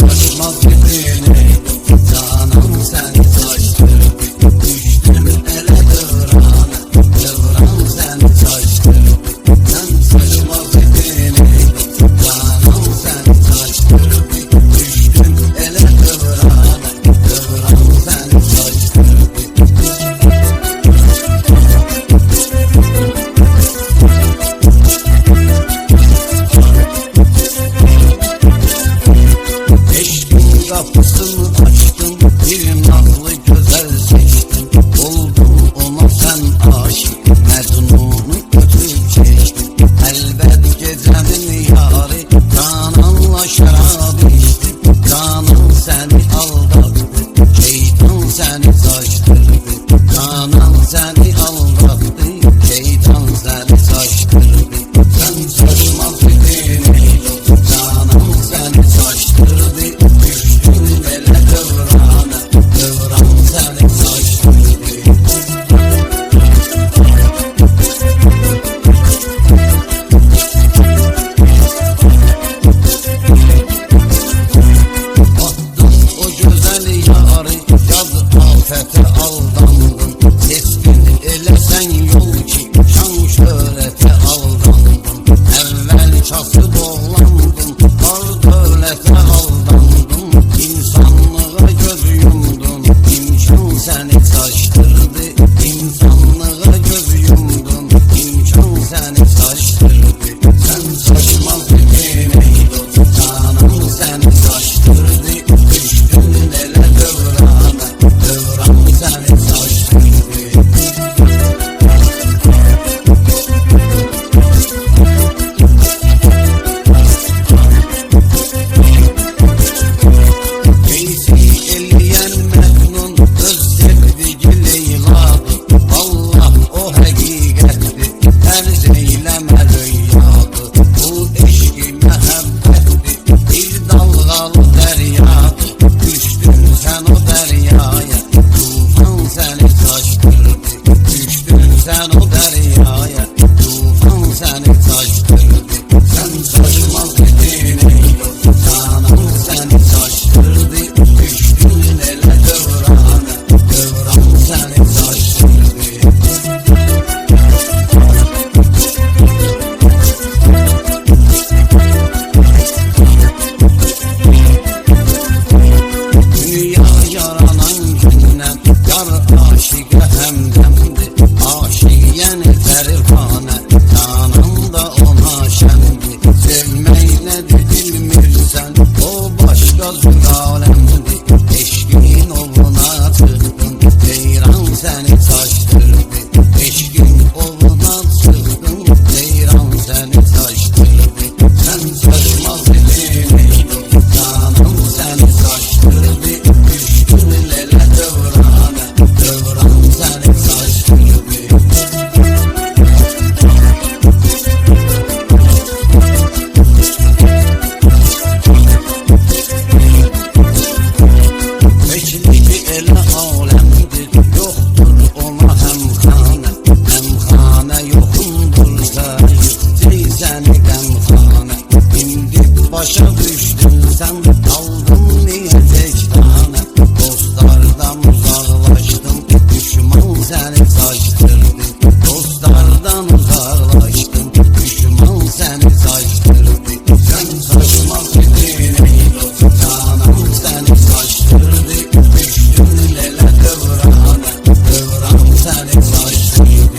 saçmaz gidini, canan seni saçtırdı. Düştüm ele dıvrana, dıvran seni saçtırdı. Sen saçmaz gidini, canan seni saçtırdı. Düştüm ele dıvrana, dıvran seni saçtırdı. Kapısını açtım, bir nazlı güzel seçtim. Oldum ona sen aşık, mecnunu götür çektim. Elbet gecenin yarı, cananla şarap içtim. Canan seni aldattı, şeytan seni saçtırdı. Canan seni aldattı, şeytan seni saçtırdı. Sen saçmaz gidini, canan seni saçtırdı. Afete aldandım, keskin ele sen yol ki şan şöhrete aldandım. Evvel çası boğlandım, var dövlete aldandım. İnsanlığa göz yumdum, imkan seni saçtırdı. İnsanlığa göz yumdum, imkan seni saçtırdı. Sen saçmaz gidini, canan seni saçtırdı. Düştün ele dıvrana, dıvran seni saçtırdı. Keyfi eleyen Mecnun, öz sevdiği Leyla'dı. Vallah o hakikatti, terz eyleme rüyadı. Bu eşki mehabbetti, bir dalgalı deryadı. Düştün sen o deryaya, tufan seni saçtırdı. Düştün sen o deryaya, tufan seni saçtırdı. Sen saçmaz gidini, canan seni saçtırdı. Düştün ele dıvrana, dıvran seni saçtırdı. Dünya yaranan günden, yar aşık hemdemdi. Aşiyen ferhane, canan da ona şendi. Sevmeyi nedir bilmirsen, o başka zülalemdi. Eşkin ovuna çıktın, ceyran seni saçtırdı. Eşkin ovuna çıktın, ceyran seni saçtırdı. Sen saçmaz gidini, canan seni saçtırdı. Düştün ele dıvrana, dıvran seni saçtırdı. Tekliki ele alemdir, yoktur ona hemhane. Hemhane yokundursa, yıktı seni gemhane. İndik başa düştün sen, kaldın niye tek tane. Dostlardan uzaklaştım, düşman seni saçtırdı. Dostlardan uzaklaştım, düşman seni saçtırdı. Sen saçmaz gidini, canan seni saçtırdı. Düştün ele dıvrana, dıvran seni saçtırdı.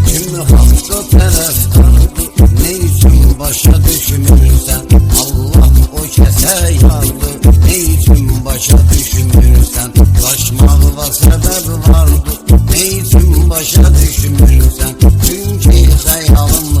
Kimi hakka taraftardı, ne için başa düşünürsen. Allah o kese yardı, ne için başa düşünürsen. Kaçmakla sebep vardı, ne için başa düşünürsen. Çünkü hayalım